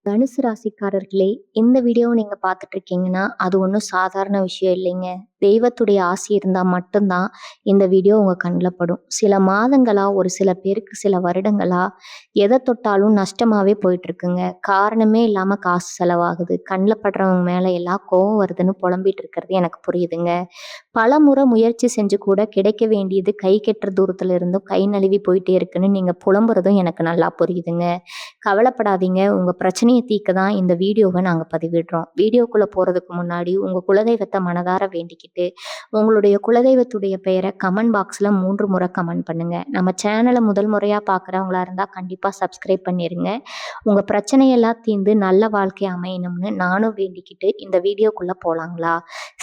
தனுசு ராசிக்காரர்களே, இந்த வீடியோவ நீங்க பார்த்துட்டு இருக்கீங்கன்னா, அது ஒண்ணும் சாதாரண விஷயம் இல்லைங்க. தெய்வத்துடைய ஆசி இருந்தா மட்டும் தான் இந்த வீடியோ உங்க கண்ல படும். சில மாதங்களா, ஒரு சில பேருக்கு சில வருடங்களா, எத தொட்டாலும் நஷ்டமாவே போயிட்டுருக்குங்க. காரணமே இல்லாம காசு செலவாகுது. கண்ல படுறவங்க மேல எல்லாம் கோவம் வருதுன்னு புலம்பிட்டு இருக்கிறது எனக்கு புரியுதுங்க. பலமுறை முயற்சி செஞ்சு கூட கிடைக்க வேண்டியது கை கெட்டுற தூரத்துல இருந்தும் கை நழுவி போயிட்டே இருக்குன்னு நீங்க புலம்புறதும் எனக்கு நல்லா புரியுதுங்க. கவலைப்படாதீங்க. உங்க பிரச்சனைய தீர்க்க தான் இந்த வீடியோவ நாங்க பதிவிடுறோம். வீடியோக்குள்ள போறதுக்கு முன்னாடி உங்க குலதெய்வத்த மனதார வேண்டிக்கிட்டு, உங்களுடைய குலதெய்வத்துடைய பெயர கமெண்ட் பாக்ஸ்ல 3 முறை கமெண்ட் பண்ணுங்க. நம்ம சேனல முதல் முறையா பார்க்குறவங்களா இருந்தா கண்டிப்பா சப்ஸ்கிரைப் பண்ணிருங்க. உங்க பிரச்சனையெல்லாம் தீர்ந்து நல்ல வாழ்க்கை அமையணும்னு நானும் வேண்டிக்கிட்டு இந்த வீடியோக்குள்ள போலாங்களா?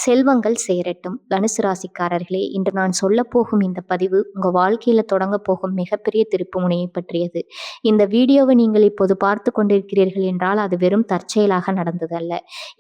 செல்வங்கள் சேரட்டும். தனுசு ராசிக்காரர்களே, இன்று நான் சொல்லப்போகும் இந்த பதிவு உங்க வாழ்க்கையில தொடங்க போகும் மிகப்பெரிய திருப்புமுனையை பற்றியது. இந்த வீடியோவை நீங்கள் இப்போது பார்த்து கொண்டிருக்கிறீர்கள் என்றால் அது வெறும் தற்செயலாக நடந்ததல்ல.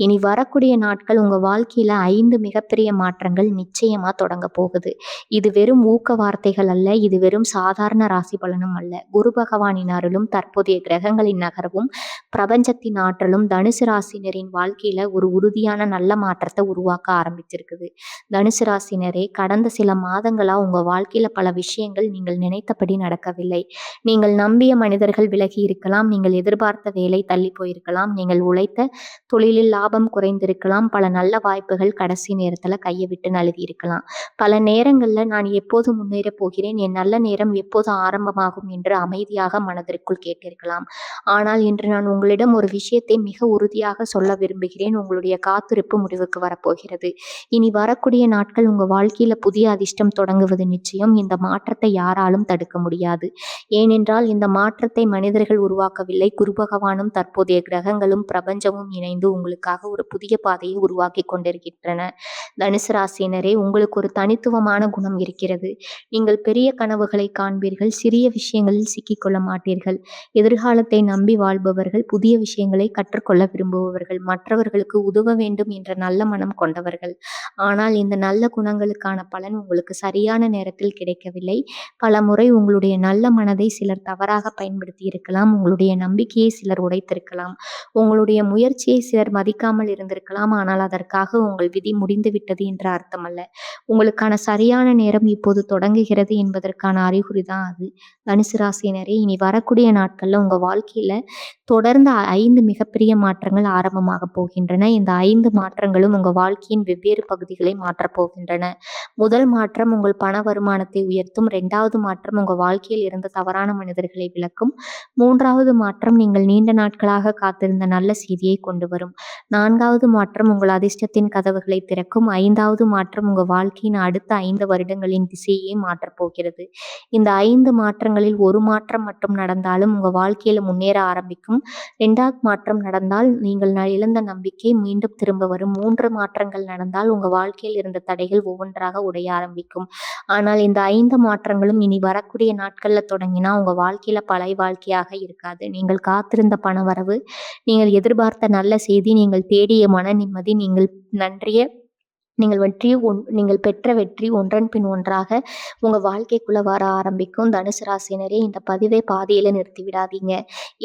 இனி வரக்கூடிய நாட்கள் உங்க வாழ்க்கையில 5 மிகப்பெரிய மாற்றங்கள் நிச்சயமா தொடங்க போகுது. இது வெறும் ஊக்க வார்த்தைகள் அல்ல, இது வெறும் சாதாரண ராசி பலனும் அல்ல. குரு பகவானின் அருளும் தற்போதைய கிரகங்களின் நகரவும் பிரபஞ்சத்தின் ஆற்றலும் தனுசு ராசினரின் வாழ்க்கையில ஒரு உறுதியான நல்ல மாற்றத்தை உருவாக்க ஆரம்பிச்சிருக்குது. தனுசு ராசினரே, கடந்த சில மாதங்களா உங்க வாழ்க்கையில பல விஷயங்கள் நீங்கள் நினைத்தபடி நடக்கவில்லை. நீங்கள் நம்பிய மனிதர்கள் விலகி இருக்கலாம். நீங்கள் எதிர்பார்த்த வேலை தள்ளி போயிருக்கலாம். நீங்கள் உழைத்த தொழிலில் லாபம் குறைந்திருக்கலாம். பல நல்ல வாய்ப்புகள் கடைசி நேரத்துல கையை விட்டு நழுவி இருக்கலாம். பல நேரங்கள்ல நான் எப்போது முன்னேற போகிறேன், என் நல்ல நேரம் எப்போது ஆரம்பமாகும் என்று அமைதியாக மனதிற்குள் கேட்டிருக்கலாம். ஆனால் இன்று நான் உங்களிடம் ஒரு விஷயத்தை மிக உறுதியாக சொல்ல விரும்புகிறேன். உங்களுடைய காத்திருப்பு முடிவுக்கு வரப்போகிறது. இனி வரக்கூடிய நாட்கள் உங்க வாழ்க்கையில புதிய அதிர்ஷ்டம் தொடங்குவது நிச்சயம். இந்த மாற்றத்தை யாராலும் தடுக்க முடியாது. ஏனென்றால் இந்த மாற்றத்தை மனிதர்கள் உருவாக்கவில்லை. குரு பகவானும் தற்போதைய கிரகங்களும் பிரபஞ்சமும் இணைந்து உங்களுக்காக ஒரு புதிய பாதையை உருவாக்கி கொண்டிருக்கின்றன. தனுசு ராசியினரே, உங்களுக்கு ஒரு தனித்துவமான குணம் இருக்கிறது. நீங்கள் பெரிய கனவுகளை காண்பீர்கள். சிறிய விஷயங்களில் சிக்கிக்கொள்ள மாட்டீர்கள். எதிர்காலத்தை நம்பி வாழ்பவர்கள், புதிய விஷயங்களை கற்றுக்கொள்ள விரும்புபவர்கள், மற்றவர்களுக்கு உதவ வேண்டும் என்ற நல்ல மனம் கொண்டவர்கள். ஆனால் இந்த நல்ல குணங்களுக்கான பலன் உங்களுக்கு சரியான நேரத்தில் கிடைக்கவில்லை. பல முறை உங்களுடைய நல்ல மனதை சிலர் தவறாக பயன்படுத்தி இருக்கலாம். உங்களுடைய நம்பிக்கையை சிலர் உடைத்திருக்கலாம். உங்களுடைய முயற்சியை சிலர் மதிக்காமல் இருந்திருக்கலாம். ஆனால் அதற்காக உங்கள் விதி முடிந்துவிட்டது என்ற அர்த்தமல்ல. உங்களுக்கான சரியான நேரம் இப்போது தொடங்குகிறது என்பதற்கான அறிகுறிதான் அது. தனுசு ராசியினரே, இனி வரக்கூடிய நாட்கள்ல உங்க வாழ்க்கையில தொடர்ந்து 5 மிகப்பெரிய மாற்றங்கள் ஆரம்பமாக போகின்றன. இந்த 5 மாற்றங்களும் உங்க வாழ்க்கையின் வெவ்வேறு பகுதிகளை மாற்றப் போகின்றன. முதல் மாற்றம் உங்கள் பண வருமானத்தை உயர்த்தும். 2வது மாற்றம் உங்க வாழ்க்கையில் இருந்த தவறான மனிதர்களை விலக்கும். 3வது மாற்றம் நீங்கள் நீண்ட நாட்களாக காத்திருந்த நல்ல செய்தியை கொண்டு வரும். 4வது மாற்றம் உங்கள் அதிர்ஷ்டத்தின் கதவுகளை திறக்கும். 5வது மாற்றம் உங்க வாழ்க்கையின் அடுத்த 5 வருடங்களின் திசையை மாற்றப் போகிறது. இந்த 5 மாற்றங்களில் ஒரு மாற்றம் மட்டும் நடந்தாலும் உங்க வாழ்க்கையில முன்னேற ஆரம்பிக்கும். 2வது மாற்றம் நடந்தால் நீங்கள் இழந்த நம்பிக்கை மீண்டும் திரும்ப வரும். 3 மாற்றங்கள் நடந்தால் உங்க வாழ்க்கையில் இருந்த தடைகள் ஒவ்வொன்றாக உடைய ஆரம்பிக்கும். ஆனால் இந்த 5 மாற்றங்களும் இனி வரக்கூடிய நாட்கள்ல தொடங்கினா உங்க வாழ்க்கையில பழைய வாழ்க்கையாக இருக்காது. நீங்கள் காத்திருந்த பணவரவு, நீங்கள் எதிர்பார்த்த நல்ல செய்தி, நீங்கள் தேடிய மன நிம்மதி, நீங்கள் பெற்ற வெற்றி ஒன்றன் பின் ஒன்றாக உங்க வாழ்க்கைக்குள்ள வர ஆரம்பிக்கும். தனுசு ராசினரே, இந்த பதிவை பாதியில நிறுத்தி விடாதீங்க.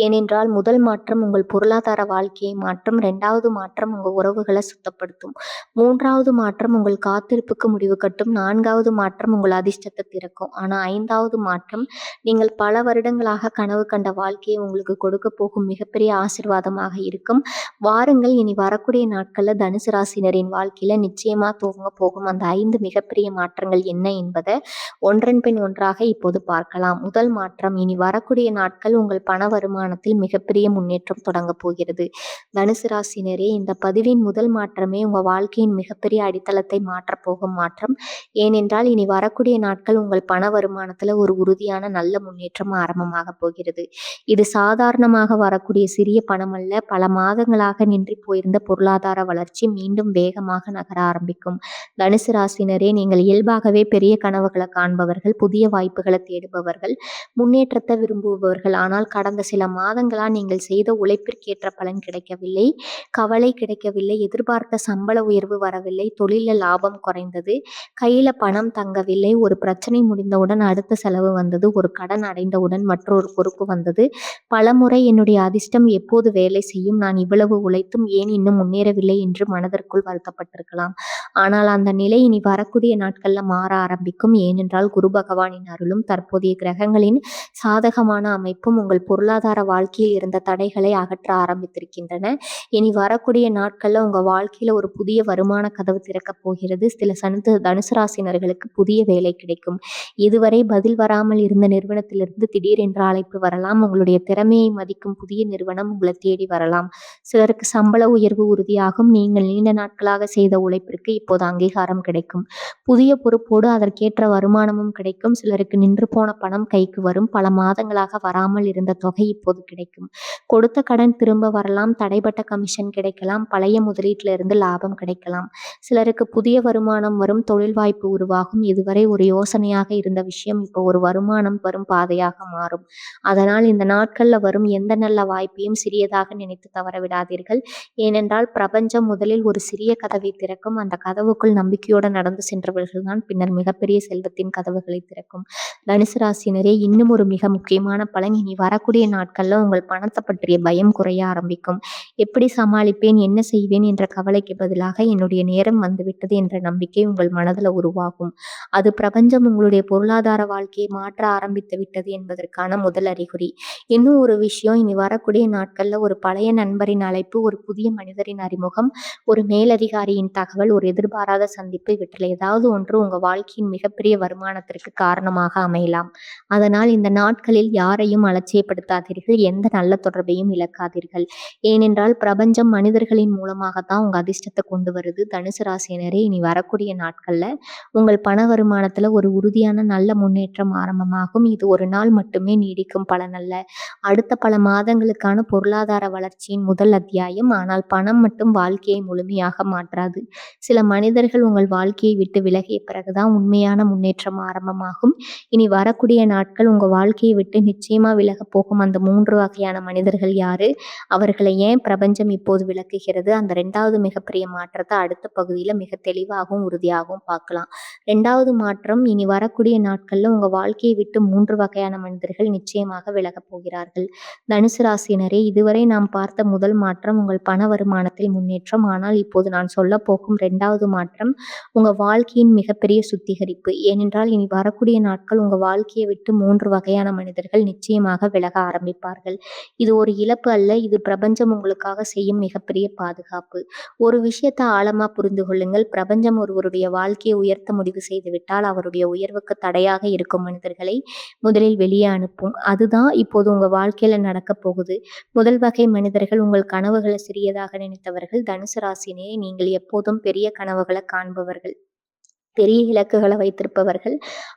ஏனென்றால் முதல் மாற்றம் உங்கள் பொருளாதார வாழ்க்கையை மாற்றும். 2வது மாற்றம் உங்க உறவுகளை சுத்தப்படுத்தும். 3வது மாற்றம் உங்கள் காத்திருப்புக்கு முடிவு கட்டும். 4வது மாற்றம் உங்கள் அதிர்ஷ்டத்தை திறக்கும். ஆனா 5வது மாற்றம் நீங்கள் பல வருடங்களாக கனவு கண்ட வாழ்க்கையை உங்களுக்கு கொடுக்க போகும் மிகப்பெரிய ஆசீர்வாதமாக இருக்கும். வாருங்கள், இனி வரக்கூடிய நாட்கள்ல தனுசு ராசினரின் வாழ்க்கையில நிச்சயமா துவங்க போகும் அந்த 5 மிகப்பெரிய மாற்றங்கள் என்ன என்பதை ஒன்றன் பின் ஒன்றாக இப்போது பார்க்கலாம். முதல் மாற்றம், இனி வரக்கூடிய நாட்கள் உங்கள் பண வருமானத்தில் மிகப்பெரிய முன்னேற்றம் தொடங்க போகிறது. தனுசு ராசினரே, இந்த பதிவின் முதல் மாற்றமே உங்க வாழ்க்கையின் மிகப்பெரிய அடித்தளத்தை மாற்றப் போகும் மாற்றம். ஏனென்றால் இனி வரக்கூடிய நாட்கள் உங்கள் பண வருமானத்துல ஒரு உறுதியான நல்ல முன்னேற்றம் ஆரம்பமாக போகிறது. இது சாதாரணமாக வரக்கூடிய சிறிய பணம் அல்ல. பல மாதங்களாக நின்று போயிருந்த பொருளாதார வளர்ச்சி மீண்டும் வேகமாக நகர ஆரம்பிக்கும். ஆரம்பிக்கும். தனுசு ராசினரே, நீங்கள் இயல்பாகவே பெரிய கனவுகளை காண்பவர்கள், புதிய வாய்ப்புகளை தேடுபவர்கள், முன்னேற்றத்தை விரும்புபவர்கள். ஆனால் கடந்த சில மாதங்களா நீங்கள் செய்த உழைப்பிற்கேற்ற பலன் கிடைக்கவில்லை, கவலை கிடைக்கவில்லை, எதிர்பார்த்த சம்பள உயர்வு வரவில்லை, தொழிலில் லாபம் குறைந்தது, கையில பணம் தங்கவில்லை, ஒரு பிரச்சனை முடிந்தவுடன் அடுத்த செலவு வந்தது, ஒரு கடன் அடைந்தவுடன் மற்றொரு பொறுப்பு வந்தது. பலமுறை என்னுடைய அதிர்ஷ்டம் எப்போது வேலை செய்யும், நான் இவ்வளவு உழைத்தும் ஏன் இன்னும் முன்னேறவில்லை என்று மனதிற்குள் வருத்தப்பட்டிருக்கலாம். ஆனால் அந்த நிலை இனி வரக்கூடிய நாட்கள்ல மாற ஆரம்பிக்கும். ஏனென்றால் குரு பகவானின் அருளும் தற்போதைய கிரகங்களின் சாதகமான அமைப்பும் உங்கள் பொருளாதார வாழ்க்கையில் இருந்த தடைகளை அகற்ற ஆரம்பித்திருக்கின்றன. இனி வரக்கூடிய நாட்கள்ல உங்க வாழ்க்கையில ஒரு புதிய வருமான கதவு திறக்கப் போகிறது. சில தனுசு ராசினர்களுக்கு புதிய வேலை கிடைக்கும். இதுவரை பதில் வராமல் இருந்த நிறுவனத்திலிருந்து திடீரென்று அழைப்பு வரலாம். உங்களுடைய திறமையை மதிக்கும் புதிய நிறுவனம் உங்களை தேடி வரலாம். சிலருக்கு சம்பள உயர்வு உறுதியாகும். நீங்கள் நீண்ட நாட்களாக செய்த உழைப்பிற்கு இப்போது அங்கீகாரம் கிடைக்கும். புதிய பொறுப்போடு அதற்கேற்ற வருமானமும் கிடைக்கும். சிலருக்கு நின்று போன பணம் கைக்கு வரும். பல மாதங்களாக வராமல் இருந்த தொகை இப்போது கிடைக்கும். கொடுத்த கடன் திரும்ப வரலாம். தடைப்பட்ட கமிஷன் கிடைக்கலாம். பழைய முதலீட்டிலிருந்து லாபம் கிடைக்கலாம். சிலருக்கு புதிய வருமானம் வரும். தொழில் வாய்ப்பு உருவாகும். இதுவரை ஒரு யோசனையாக இருந்த விஷயம் இப்போ ஒரு வருமானம் வரும் பாதையாக மாறும். அதனால் இந்த நாட்கள்ல வரும் எந்த நல்ல வாய்ப்பையும் சிறியதாக நினைத்து தவற விடாதீர்கள். ஏனென்றால் பிரபஞ்சம் முதலில் ஒரு சிறிய கதவை திறக்கும். அந்த கதவுக்குள் நம்பிக்கையோடு நடந்து சென்றவர்கள் தான் பின்னர் மிகப்பெரிய செல்வத்தின் கதவுகளை திறக்கும். தனுசு ராசினரே, இன்னும் ஒரு மிக முக்கியமான பலன், இனி வரக்கூடிய நாட்கள்ல உங்கள் பணத்தை பற்றிய பயம் குறைய ஆரம்பிக்கும். எப்படி சமாளிப்பேன், என்ன செய்வேன் என்ற கவலைக்கு பதிலாக என்னுடைய நேரம் வந்துவிட்டது என்ற நம்பிக்கை உங்கள் மனதில் உருவாகும். அது பிரபஞ்சம் உங்களுடைய பொருளாதார வாழ்க்கையை மாற்ற ஆரம்பித்து விட்டது என்பதற்கான முதல் அறிகுறி. இன்னும் ஒரு விஷயம், இனி வரக்கூடிய நாட்கள்ல ஒரு பழைய நண்பரின் அழைப்பு, ஒரு புதிய மனிதரின் அறிமுகம், ஒரு மேலதிகாரியின் தகவல், ஒரு எதிர்பாராத சந்திப்பு, இவற்றில் ஏதாவது ஒன்று உங்க வாழ்க்கையின் மிகப்பெரிய வருமானத்திற்கு காரணமாக அமையலாம். அதனால் இந்த நாட்களில் யாரையும் அலட்சியப்படுத்தாதீர்கள். எந்த நல்ல தொடர்பையும் இழக்காதீர்கள். ஏனென்றால் பிரபஞ்சம் மனிதர்களின் மூலமாகத்தான் உங்க அதிர்ஷ்டத்தை கொண்டு வருது. தனுசு ராசினரே, இனி வரக்கூடிய நாட்கள்ல உங்கள் பண வருமானத்துல ஒரு உறுதியான நல்ல முன்னேற்றம் ஆரம்பமாகும். இது ஒரு நாள் மட்டுமே நீடிக்கும் பலன் அல்ல. அடுத்த பல மாதங்களுக்கான பொருளாதார வளர்ச்சியின் முதல் அத்தியாயம். ஆனால் பணம் மட்டும் வாழ்க்கையை முழுமையாக மாற்றாது. சில மனிதர்கள் உங்கள் வாழ்க்கையை விட்டு விலகிய பிறகுதான் உண்மையான முன்னேற்றம் ஆரம்பமாகும். இனி வரக்கூடிய நாட்கள் உங்க வாழ்க்கையை விட்டு நிச்சயமா விலக போகும் அந்த 3 வகையான மனிதர்கள் யாரு, அவர்களை ஏன் பிரபஞ்சம் இப்போது விளக்குகிறது, அந்த 2வது மிகப்பெரிய மாற்றத்தை அடுத்த பகுதியில மிக தெளிவாகவும் உறுதியாகவும் பார்க்கலாம். 2வது மாற்றம், இனி வரக்கூடிய நாட்கள்ல உங்க வாழ்க்கையை விட்டு 3 வகையான மனிதர்கள் நிச்சயமாக விலகப் போகிறார்கள். தனுசு ராசினரே, இதுவரை நாம் பார்த்த முதல் மாற்றம் உங்கள் பண வருமானத்தில் முன்னேற்றம். ஆனால் இப்போது நான் சொல்ல போகும் 2வது மாற்றம் உங்க வாழ்க்கையின் மிகப்பெரிய சுத்திகரிப்பு. ஏனென்றால் இனி வரக்கூடிய நாட்கள் உங்க வாழ்க்கையை விட்டு 3 வகையான மனிதர்கள் நிச்சயமாக விலக ஆரம்பிப்பார்கள். இது ஒரு இழப்பு அல்ல, இது பிரபஞ்சம் உங்களுக்காக செய்யும் மிகப்பெரிய பாதுகாப்பு. ஒரு விஷயத்தை ஆழமா புரிந்து கொள்ளுங்கள். பிரபஞ்சம் ஒருவருடைய வாழ்க்கையை உயர்த்த முடிவு செய்துவிட்டால் அவருடைய உயர்வுக்கு தடையாக இருக்கும் மனிதர்களை முதலில் வெளியே அனுப்பும். அதுதான் இப்போது உங்க வாழ்க்கையில நடக்க போகுது. முதல் வகை மனிதர்கள் உங்கள் கனவுகளை சிறியதாக நினைத்தவர்கள். தனுசு ராசினே, நீங்கள் எப்போதும் பெரிய கனவுகளை காண்பவர்கள், பெரிய இலக்குகளை வைத்திருப்பவர்கள்.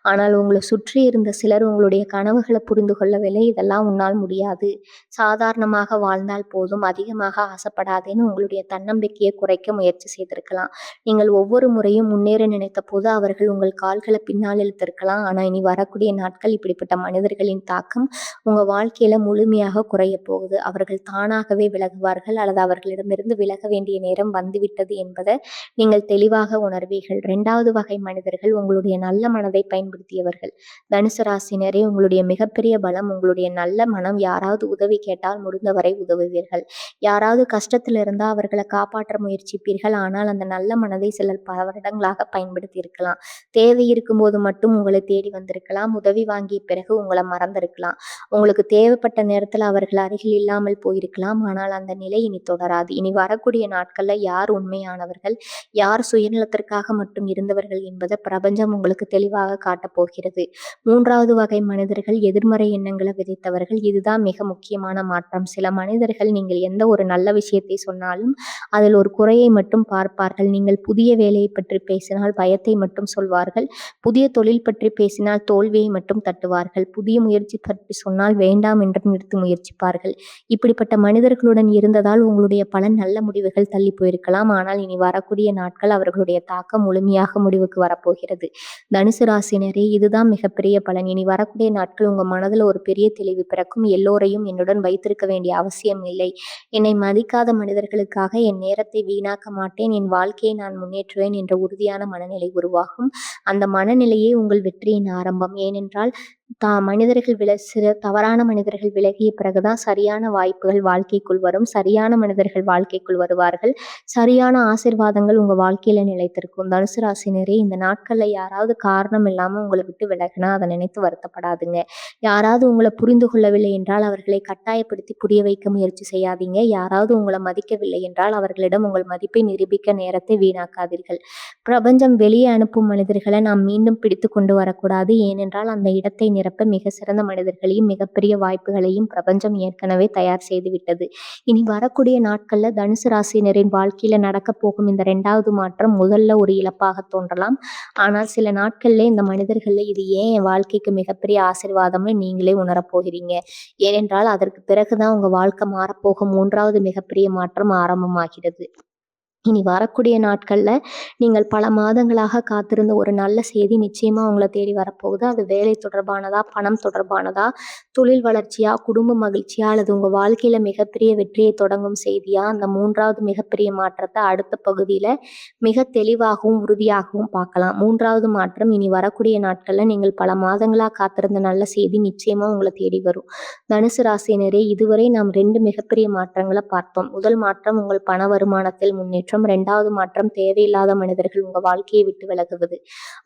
ஆனால் உங்களை சுற்றி இருந்த சிலர் உங்களுடைய கனவுகளை புரிந்து கொள்ளவில்லை. இதெல்லாம் உன்னால் முடியாது, சாதாரணமாக வாழ்ந்தால் போதும், அதிகமாக ஆசைப்படாதேன்னு உங்களுடைய தன்னம்பிக்கையை குறைக்க முயற்சி செய்திருக்கலாம். நீங்கள் ஒவ்வொரு முறையும் முன்னேற நினைத்த போது அவர்கள் உங்கள் கால்களை பின்னால் இழுத்திருக்கலாம். ஆனால் இனி வரக்கூடிய நாட்கள் இப்படிப்பட்ட மனிதர்களின் தாக்கம் உங்க வாழ்க்கையில முழுமையாக குறைய போகுது. அவர்கள் தானாகவே விலகுவார்கள் அல்லது அவர்களிடமிருந்து விலக வேண்டிய நேரம் வந்துவிட்டது என்பதை நீங்கள் தெளிவாக உணர்வீர்கள். 2வது வகை மனிதர்கள் உங்களுடைய நல்ல மனதை பயன்படுத்தியவர்கள். தனுசு ராசினரே, உங்களுடைய மிகப்பெரிய பலம் உங்களுடைய நல்ல மனம். யாராவது உதவி கேட்டால் முடிந்தவரை உதவுவீர்கள். யாராவது கஷ்டத்தில் இருந்தால் அவர்களை காப்பாற்ற முயற்சிப்பீர்கள். ஆனால் அந்த நல்ல மனதை சிலர் பல வருடங்களாக பயன்படுத்தி இருக்கலாம். தேவை இருக்கும்போது மட்டும் உங்களை தேடி வந்திருக்கலாம். உதவி வாங்கிய பிறகு உங்களை மறந்திருக்கலாம். உங்களுக்கு தேவைப்பட்ட நேரத்தில் அவர்கள் அருகில் இல்லாமல் போயிருக்கலாம். ஆனால் அந்த நிலை இனி தொடராது. இனி வரக்கூடிய நாட்கள்ல யார் உண்மையானவர்கள், யார் சுயநலத்திற்காக மட்டும் இருந்தவர்கள் மனிதர்கள் என்பதை பிரபஞ்சம் உங்களுக்கு தெளிவாக காட்டப் போகிறது. 3வது வகை மனிதர்கள் எதிர்மறை எண்ணங்களை விதைத்தவர்கள். இதுதான் மிக முக்கியமான மாற்றம். சில மனிதர்கள் நீங்கள் எந்த ஒரு நல்ல விஷயத்தை சொன்னாலும் அதில் ஒரு குறையை மட்டும் பார்ப்பார்கள். நீங்கள் புதிய வேலையை பற்றி பேசினால் பயத்தை மட்டும் சொல்வார்கள். புதிய தொழில் பற்றி பேசினால் தோல்வியை மட்டும் தட்டுவார்கள். புதிய முயற்சி பற்றி சொன்னால் வேண்டாம் என்று நிறுத்தி முயற்சிப்பார்கள். இப்படிப்பட்ட மனிதர்களுடன் இருந்ததால் உங்களுடைய பல நல்ல முடிவுகள் தள்ளி போயிருக்கலாம். ஆனால் இனி வரக்கூடிய நாட்கள் அவர்களுடைய தாக்கம் முழுமையாக முடிவுக்கு வரப்போகிறது. தனுசு ராசினரே, இதுதான் மிகப்பெரிய பலன். இனி வரக்கூடிய நாட்கள் உங்க மனதில் ஒரு பெரிய தெளிவு பிறக்கும். எல்லோரையும் என்னுடன் வைத்திருக்க வேண்டிய அவசியம் இல்லை. என்னை மதிக்காத மனிதர்களுக்காக என் நேரத்தை வீணாக்க மாட்டேன். என் வாழ்க்கையை நான் முன்னேற்றுவேன் என்ற உறுதியான மனநிலை உருவாகும். அந்த மனநிலையே உங்கள் வெற்றியின் ஆரம்பம். ஏனென்றால் சில தவறான மனிதர்கள் விலகிய பிறகுதான் சரியான வாய்ப்புகள் வாழ்க்கைக்குள் வரும். சரியான மனிதர்கள் வாழ்க்கைக்குள் வருவார்கள். சரியான ஆசீர்வாதங்கள் உங்க வாழ்க்கையில நிலைத்திருக்கும். தனுசு ராசினரே, இந்த நாட்கள்ல யாராவது காரணம் இல்லாம உங்களை விட்டு விலகினா அதை நினைத்து வருத்தப்படாதுங்க. யாராவது உங்களை புரிந்து கொள்ளவில்லை என்றால் அவர்களை கட்டாயப்படுத்தி புரிய வைக்க முயற்சி செய்யாதீங்க. யாராவது உங்களை மதிக்கவில்லை என்றால் அவர்களிடம் உங்கள் மதிப்பை நிரூபிக்க நேரத்தை வீணாக்காதீர்கள். பிரபஞ்சம் வெளியே அனுப்பும் மனிதர்களை நாம் மீண்டும் பிடித்து கொண்டு வரக்கூடாது. ஏனென்றால் அந்த இடத்தை நிரப்ப மிக சிறந்த மனிதர்களையும் மிகப்பெரிய வாய்ப்புகளையும் பிரபஞ்சம் ஏற்கனவே தயார் செய்துவிட்டது. இனி வரக்கூடிய நாட்கள்ல தனுசு ராசினரின் வாழ்க்கையில நடக்க போகும் இந்த 2வது மாற்றம் முதல்ல ஒரு இழப்பாக தோன்றலாம். ஆனால் சில நாட்கள்ல இந்த மனிதர்கள்ல இது ஏன் என் வாழ்க்கைக்கு மிகப்பெரிய ஆசீர்வாதம்னு நீங்களே உணரப் போகிறீங்க. ஏனென்றால் அதற்கு பிறகுதான் உங்க வாழ்க்கை மாறப்போகும் 3வது மிகப்பெரிய மாற்றம் ஆரம்பமாகிறது. இனி வரக்கூடிய நாட்கள்ல நீங்கள் பல மாதங்களாக காத்திருந்த ஒரு நல்ல செய்தி நிச்சயமா உங்களை தேடி வரப்போகுது. அது வேலை தொடர்பானதா, பணம் தொடர்பானதா, தொழில் வளர்ச்சியா, குடும்ப மகிழ்ச்சியா, அல்லது உங்க வாழ்க்கையில மிகப்பெரிய வெற்றியை தொடங்கும் செய்தியா, அந்த 3வது மிகப்பெரிய மாற்றத்தை அடுத்த பகுதியில மிக தெளிவாகவும் உறுதியாகவும் பார்க்கலாம். 3வது மாற்றம் இனி வரக்கூடிய நாட்கள்ல நீங்கள் பல மாதங்களா காத்திருந்த நல்ல செய்தி நிச்சயமா உங்களை தேடி வரும். தனுசு ராசினரே, இதுவரை நாம் 2 மிகப்பெரிய மாற்றங்களை பார்த்தோம். முதல் மாற்றம் உங்கள் பண வருமானத்தில் முன்னேற்றம். 2வது மாற்றம் தேவையில்லாத மனிதர்கள் உங்க வாழ்க்கையை விட்டு விலகுவது.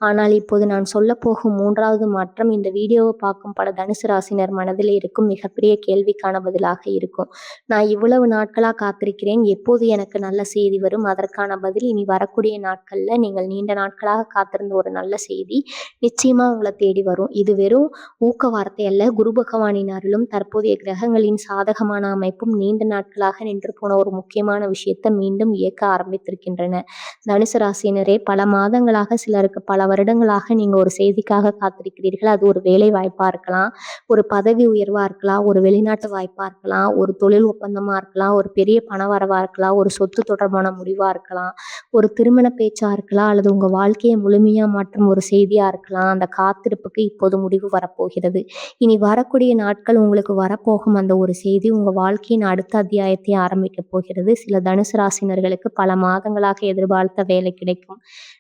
ஆனால் இப்போது நான் சொல்ல போகும் 3வது மாற்றம் இந்த வீடியோவை பார்க்கும் பல தனுசு ராசினர் மனதில் இருக்கும் மிகப்பெரிய கேள்விக்கான பதிலாக இருக்கும். நான் இவ்வளவு நாட்களா காத்திருக்கிறேன், எப்போது எனக்கு நல்ல செய்தி வரும்? அதற்கான பதில் இனி வரக்கூடிய நாட்கள்ல நீங்கள் நீண்ட நாட்களாக காத்திருந்த ஒரு நல்ல செய்தி நிச்சயமா உங்களை தேடி வரும். இது வெறும் ஊக்க வார்த்தை அல்ல. குரு பகவானின் அருளும் தற்போதைய கிரகங்களின் சாதகமான அமைப்பும் நீண்ட நாட்களாக நின்று போன ஒரு முக்கியமான விஷயத்தை மீண்டும் இயக்க ஆரம்பித்திருக்கின்றன. தனுசு ராசினரே, பல மாதங்களாக, சிலருக்கு பல வருடங்களாக நீங்க ஒரு செய்திக்காக காத்திருக்கிறீர்கள். அது ஒரு வேலை வாய்ப்பா இருக்கலாம், ஒரு பதவி உயர்வா இருக்கலாம், ஒரு வெளிநாட்டு வாய்ப்பா இருக்கலாம், ஒரு தொழில் ஒப்பந்தமா இருக்கலாம், ஒரு பெரிய பண வரவா இருக்கலாம், ஒரு சொத்து தொடர்பான முடிவா இருக்கலாம், ஒரு திருமண பேச்சா இருக்கலாம், அல்லது உங்க வாழ்க்கையை முழுமையா மாற்றும் ஒரு செய்தியா இருக்கலாம். அந்த காத்திருப்புக்கு இப்போது முடிவு வரப்போகிறது. இனி வரக்கூடிய நாட்கள் உங்களுக்கு வரப்போகும் அந்த ஒரு செய்தி உங்க வாழ்க்கையின் அடுத்த அத்தியாயத்தை ஆரம்பிக்க போகிறது. சில தனுசு ராசினர்களுக்கு பல மாதங்களாக எதிர்பார்த்த வேலை கிடைக்கும்.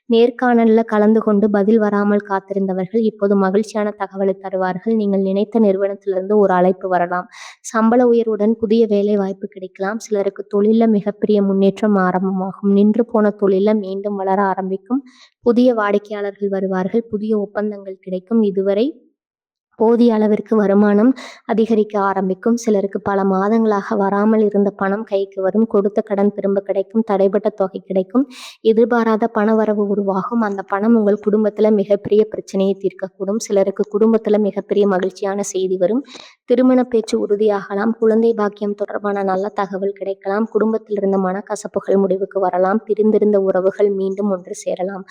நேர்காணல்ல கலந்து கொண்டு பதில் வராமல் காத்திருந்தவர்கள் இப்போது மகிழ்ச்சியான தகவலை தருவார்கள். நீங்கள் நினைத்த நிறுவனத்திலிருந்து ஒரு அழைப்பு வரலாம். சம்பள உயர்வுடன் புதிய வேலை வாய்ப்பு கிடைக்கலாம். சிலருக்கு தொழில மிகப்பெரிய முன்னேற்றம் ஆரம்பமாகும். நின்று போன தொழில மீண்டும் வளர ஆரம்பிக்கும். புதிய வாடிக்கையாளர்கள் வருவார்கள். புதிய ஒப்பந்தங்கள் கிடைக்கும். இதுவரை போதிய அளவிற்கு வருமானம் அதிகரிக்க ஆரம்பிக்கும். சிலருக்கு பல மாதங்களாக வராமல் இருந்த பணம் கைக்கு வரும். கொடுத்த கடன் திரும்ப கிடைக்கும். தடைபட்ட தொகை கிடைக்கும். எதிர்பாராத பணவரவு உருவாகும். அந்த பணம் உங்கள் குடும்பத்துல மிகப்பெரிய பிரச்சனையை தீர்க்கக்கூடும். சிலருக்கு குடும்பத்துல மிகப்பெரிய மகிழ்ச்சியான செய்தி வரும். திருமண பேச்சு உறுதியாகலாம். குழந்தை பாக்கியம் தொடர்பான நல்ல தகவல் கிடைக்கலாம். குடும்பத்தில் இருந்த மனக்கசப்புகள் முடிவுக்கு வரலாம். பிரிந்திருந்த உறவுகள் மீண்டும் ஒன்று சேரலாம்.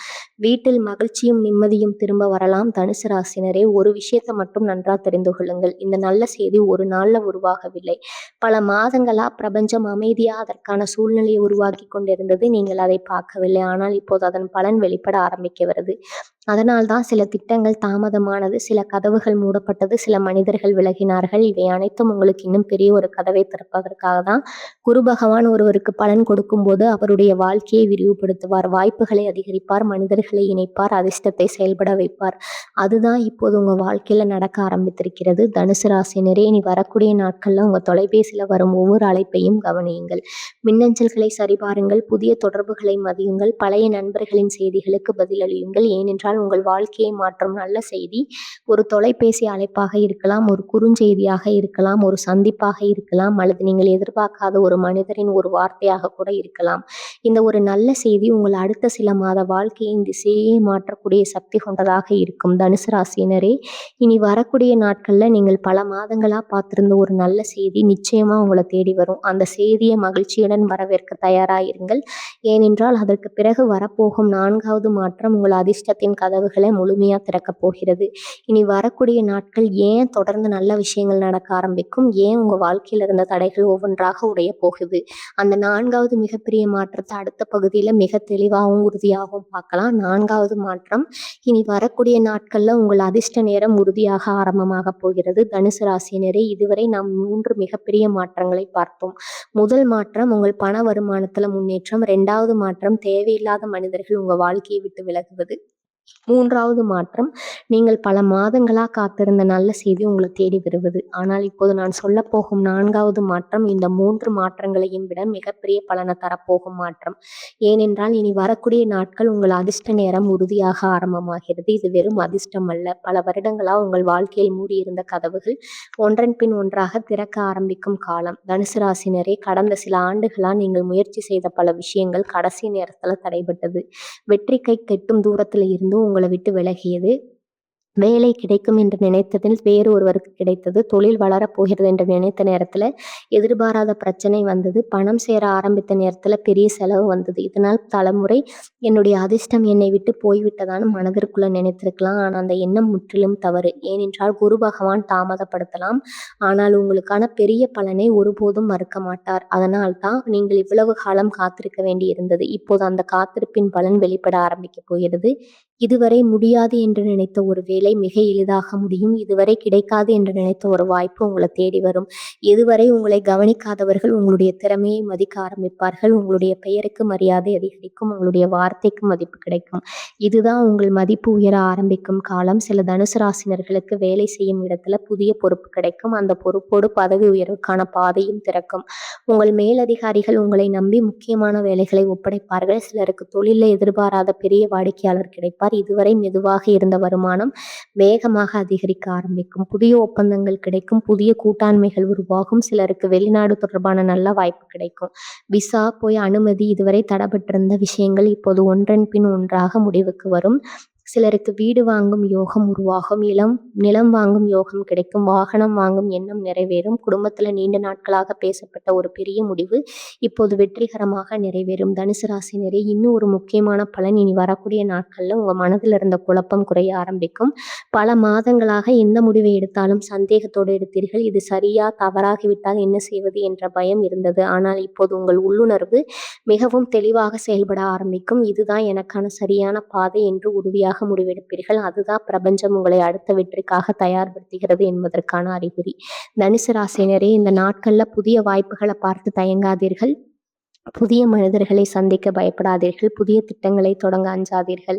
வீட்டில் மகிழ்ச்சியும் நிம்மதியும் திரும்ப வரலாம். தனுசு ராசினரே, ஒரு விஷயத்தை மட்டும் நன்றா தெரிந்து கொள்ளுங்கள். இந்த நல்ல செய்தி ஒரு நாள்ல உருவாகவில்லை. பல மாதங்களா பிரபஞ்சம் அமைதியா அதற்கான சூழ்நிலையை உருவாக்கி கொண்டிருந்தது. நீங்கள் அதை பார்க்கவில்லை. ஆனால் இப்போது அதன் பலன் வெளிப்பட ஆரம்பிக்கிறது. அதனால்தான் சில திட்டங்கள் தாமதமானது, சில கதவுகள் மூடப்பட்டது, சில மனிதர்கள் விலகினார்கள். இவை அனைத்தும் உங்களுக்கு இன்னும் பெரிய ஒரு கதவை திறப்பதற்காக தான். குரு பகவான் ஒருவருக்கு பலன் கொடுக்கும்போது அவருடைய வாழ்க்கையை விரிவுபடுத்துவார், வாய்ப்புகளை அதிகரிப்பார், மனிதர்களை இணைப்பார், அதிர்ஷ்டத்தை செயல்பட வைப்பார். அதுதான் இப்போது உங்க வாழ்க்கையில நடக்க ஆரம்பித்திருக்கிறது. தனுசு ராசினரே, இனி வரக்கூடிய நாட்கள்ல உங்க தொலைபேசியில வரும் ஒவ்வொரு அழைப்பையும் கவனியுங்கள். மின்னஞ்சல்களை சரிபாருங்கள். புதிய தொடர்புகளை மதியுங்கள். பழைய நண்பர்களின் செய்திகளுக்கு பதிலளியுங்கள். ஏனென்றால் உங்கள் வாழ்க்கையை மாற்றும் நல்ல செய்தி ஒரு தொலைபேசி அழைப்பாக இருக்கலாம், ஒரு குறுஞ்செய்தியாக இருக்கலாம், ஒரு சந்திப்பாக இருக்கலாம், அல்லது நீங்கள் எதிர்பார்க்காத ஒரு மனிதரின் ஒரு வார்த்தையாக கூட இருக்கலாம். இந்த ஒரு நல்ல செய்தி உங்கள் அடுத்த சில மாத வாழ்க்கையின் திசையே மாற்றக்கூடிய சக்தி கொண்டதாக இருக்கும். தனுசு ராசியினரே, இனி வரக்கூடிய நாட்கள்ல நீங்கள் பல மாதங்களா பார்த்திருந்த ஒரு நல்ல செய்தி நிச்சயமா உங்கள தேடி வரும். அந்த செய்திய மகிழ்ச்சியுடன் வரவேற்க தயாராயிருங்கள். ஏனென்றால் அதற்கு பிறகு வரப்போகும் 4வது மாற்றம் உங்கள் அதிர்ஷ்டத்தின் கதவுகளை முழுமையா திறக்கப் போகிறது. இனி வரக்கூடிய நாட்கள் ஏன் தொடர்ந்து நல்ல விஷயங்கள் நடக்க ஆரம்பிக்கும், ஏன் உங்க வாழ்க்கையில இருந்த தடைகள் ஒவ்வொன்றாக உடையப் போகுது. அந்த 4வது மிகப்பெரிய மாற்றத்தை அடுத்த பகுதியில மிக தெளிவாகவும் உறுதியாகவும் பார்க்கலாம். 4வது மாற்றம் இனி வரக்கூடிய நாட்கள்ல உங்கள் அதிர்ஷ்ட நேரம் உறுதியாக ஆரம்பமாக போகிறது. தனுசு ராசியினரே, இதுவரை நாம் 3 மிகப்பெரிய மாற்றங்களை பார்த்தோம். முதல் மாற்றம் உங்கள் பண வருமானத்துல முன்னேற்றம். 2வது மாற்றம் தேவையில்லாத மனிதர்கள் உங்க வாழ்க்கையை விட்டு விலகுவது. 3வது மாற்றம் நீங்கள் பல மாதங்களா காத்திருந்த நல்ல செய்தி உங்களை தேடி வருவது. ஆனால் இப்போது நான் சொல்லப் போகும் 4வது மாற்றம் இந்த 3 மாற்றங்களையும் விட மிகப்பெரிய பலனை தரப்போகும் மாற்றம். ஏனென்றால் இனி வரக்கூடிய நாட்கள் உங்கள் அதிர்ஷ்ட நேரம் உறுதியாக ஆரம்பமாகிறது. இது வெறும் அதிர்ஷ்டம் அல்ல, பல வருடங்களா உங்கள் வாழ்க்கையில் மூடியிருந்த கதவுகள் ஒன்றன் பின் ஒன்றாக திறக்க ஆரம்பிக்கும் காலம். தனுசு ராசினரே, கடந்த சில ஆண்டுகளா நீங்கள் முயற்சி செய்த பல விஷயங்கள் கடைசி நேரத்துல தடைபட்டது. வெற்றி கை கெட்டும் தூரத்துல இருந்து உங்களை விட்டு விலகியது. வேலை கிடைக்கும் என்று நினைத்ததில் வேறு ஒருவருக்கு கிடைத்தது. தொழில் வளரப்போகிறது என்று நினைத்த நேரத்துல எதிர்பாராத பிரச்சனை வந்தது. பணம் சேர ஆரம்பித்த நேரத்துல பெரிய செலவு வந்தது. இதனால் தலைமுறை என்னுடைய அதிர்ஷ்டம் என்னை விட்டு போய்விட்டதான்னு மனதிற்குள்ள நினைத்திருக்கலாம். ஆனால் அந்த எண்ணம் முற்றிலும் தவறு. ஏனென்றால் குரு பகவான் தாமதப்படுத்தலாம், ஆனால் உங்களுக்கான பெரிய பலனை ஒருபோதும் மறுக்க மாட்டார். அதனால் தான் நீங்கள் இவ்வளவு காலம் காத்திருக்க வேண்டி இருந்தது. இப்போது அந்த காத்திருப்பின் பலன் வெளிப்பட ஆரம்பிக்க போகிறது. இதுவரை முடியாது என்று நினைத்த ஒரு வேலை மிக எளிதாக முடியும். இதுவரை கிடைக்காது என்று நினைத்த ஒரு வாய்ப்பு உங்களை தேடி வரும். இதுவரை உங்களை கவனிக்காதவர்கள் உங்களுடைய திறமையை மதிக்க ஆரம்பிப்பார்கள். உங்களுடைய பெயருக்கு மரியாதை அதிகரிக்கும். உங்களுடைய வார்த்தைக்கு மதிப்பு கிடைக்கும். இதுதான் உங்கள் மதிப்பு உயர ஆரம்பிக்கும் காலம். சில தனுசு ராசினர்களுக்கு வேலை செய்யும் இடத்துல புதிய பொறுப்பு கிடைக்கும். அந்த பொறுப்போடு பதவி உயர்வுக்கான பாதையும் திறக்கும். உங்கள் மேலதிகாரிகள் உங்களை நம்பி முக்கியமான வேலைகளை ஒப்படைப்பார்கள். சிலருக்கு தொழிலில் எதிர்பாராத பெரிய வாடிக்கையாளர் கிடைப்பார். இதுவரை மெதுவாக இருந்த வருமானம் வேகமாக அதிகரிக்க ஆரம்பிக்கும். புதிய ஒப்பந்தங்கள் கிடைக்கும். புதிய கூட்டாண்மைகள் உருவாகும். சிலருக்கு வெளிநாடு தொடர்பான நல்ல வாய்ப்பு கிடைக்கும். விசா போய் அனுமதி, இதுவரை தடைபட்டிருந்த விஷயங்கள் இப்போது ஒன்றன் பின் ஒன்றாக முடிவுக்கு வரும். சிலருக்கு வீடு வாங்கும் யோகம் உருவாகும். நிலம் வாங்கும் யோகம் கிடைக்கும். வாகனம் வாங்கும் எண்ணம் நிறைவேறும். குடும்பத்துல நீண்ட நாட்களாக பேசப்பட்ட ஒரு பெரிய முடிவு இப்போது வெற்றிகரமாக நிறைவேறும். தனுசு ராசினரே, இன்னும் ஒரு முக்கியமான பலன் இனி வரக்கூடிய நாட்கள்ல உங்க மனதில் இருந்த குழப்பம் குறைய ஆரம்பிக்கும். பல மாதங்களாக எந்த முடிவை எடுத்தாலும் சந்தேகத்தோடு எடுத்தீர்கள். இது சரியா தவறாகிவிட்டால் என்ன செய்வது என்ற பயம் இருந்தது. ஆனால் இப்போது உங்கள் உள்ளுணர்வு மிகவும் தெளிவாக செயல்பட ஆரம்பிக்கும். இதுதான் எனக்கான சரியான பாதை என்று உறுதியாக முடிவெடுப்பீர்கள். அதுதான் பிரபஞ்சம் உங்களை அடுத்த வெற்றிக்காக தயார்படுத்துகிறது என்பதற்கான அறிகுறி. தனுசு ராசினரே, இந்த நாட்கள்ல புதிய வாய்ப்புகளை பார்த்து தயங்காதீர்கள். புதிய மனிதர்களை சந்திக்க பயப்படாதீர்கள். புதிய திட்டங்களை தொடங்க அஞ்சாதீர்கள்.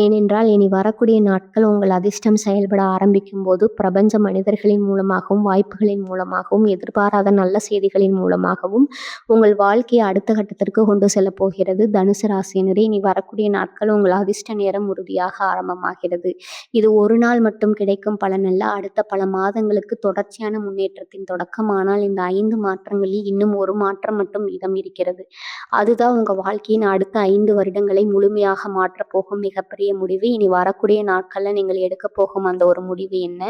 ஏனென்றால் இனி வரக்கூடிய நாட்கள் உங்கள் அதிர்ஷ்டம் செயல்பட ஆரம்பிக்கும் போது பிரபஞ்ச மனிதர்களின் மூலமாகவும் வாய்ப்புகளின் மூலமாகவும் எதிர்பாராத நல்ல செய்திகளின் மூலமாகவும் உங்கள் வாழ்க்கையை அடுத்த கட்டத்திற்கு கொண்டு செல்ல போகிறது. தனுசு ராசியினரே, இனி வரக்கூடிய நாட்கள் உங்கள் அதிர்ஷ்ட நேரம் உறுதியாக ஆரம்பமாகிறது. இது ஒரு நாள் மட்டும் கிடைக்கும் பலன் அல்ல, அடுத்த பல மாதங்களுக்கு தொடர்ச்சியான முன்னேற்றத்தின் தொடக்கம். ஆனால் இந்த 5 மாற்றங்களில் இன்னும் ஒரு மாற்றம் மட்டும் மீதம் இருக்கிறது. அதுதான் உங்க வாழ்க்கையின் அடுத்த 5 வருடங்களை முழுமையாக மாற்றப் போகும் மிகப்பெரிய முடிவு. இனி வரக்கூடிய நாட்கள்ல நீங்கள் எடுக்க போகும் அந்த ஒரு முடிவு என்ன?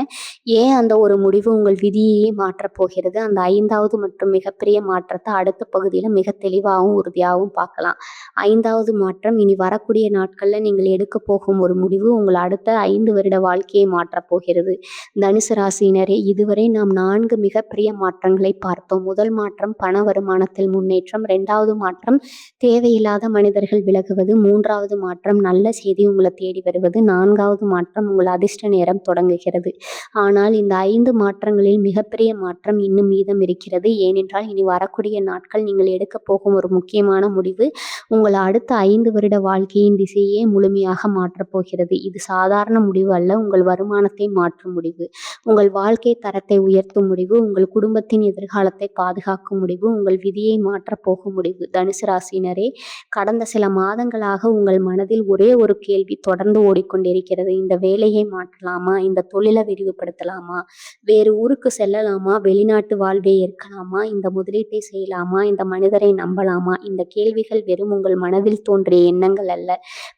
ஏன் அந்த ஒரு முடிவு உங்கள் விதியையே மாற்றப் போகிறது? அந்த 5வது மற்றும் மிகப்பெரிய மாற்றத்தை அடுத்த பகுதியில மிக தெளிவாகவும் உறுதியாகவும் பார்க்கலாம். 5வது மாற்றம், இனி வரக்கூடிய நாட்கள்ல நீங்கள் எடுக்க போகும் ஒரு முடிவு உங்கள் அடுத்த 5 வருட வாழ்க்கையை மாற்றப் போகிறது. தனுசு ராசியினரே, இதுவரை நாம் 4 மிகப்பெரிய மாற்றங்களை பார்த்தோம். முதல் மாற்றம் பண வருமானத்தில் முன்னேற்றம். 2வது மாற்றம் தேவையில்லாத மனிதர்கள் விலகுவது. 3வது மாற்றம் நல்ல செய்தி உங்களை தேடி வருவது. 4வது மாற்றம் உங்கள் அதிர்ஷ்ட நேரம் தொடங்குகிறது. ஆனால் இந்த 5 மாற்றங்களில் மிகப்பெரிய மாற்றம் இன்னும் மீதம் இருக்கிறது. ஏனென்றால் இனி வரக்கூடிய நாட்கள் நீங்கள் எடுக்க போகும் ஒரு முக்கியமான முடிவு உங்கள் அடுத்த 5 வருட வாழ்க்கையின் திசையே முழுமையாக மாற்றப் போகிறது. இது சாதாரண முடிவு அல்ல, உங்கள் வருமானத்தை மாற்றும் முடிவு, உங்கள் வாழ்க்கை தரத்தை உயர்த்தும் முடிவு, உங்கள் குடும்பத்தின் எதிர்காலத்தை பாதுகாக்கும் முடிவு, உங்கள் விதியை மாற்றப் போகும் முடிவு. முடிவு. தனுசு ராசினரே, கடந்த சில மாதங்களாக உங்கள் மனதில் ஒரே ஒரு கேள்வி தொடர்ந்து ஓடிக்கொண்டிருக்கிறது. இந்த வேலையை மாற்றலாமா? இந்த தொழிலை விரிவுபடுத்தலாமா? வேறு ஊருக்கு செல்லலாமா? வெளிநாட்டு வாழ்வை ஏற்கலாமா? இந்த முதலீட்டை செய்யலாமா? இந்த மனிதரை நம்பலாமா? இந்த கேள்விகள் வெறும் உங்கள் மனதில் தோன்றிய எண்ணங்கள் அல்ல.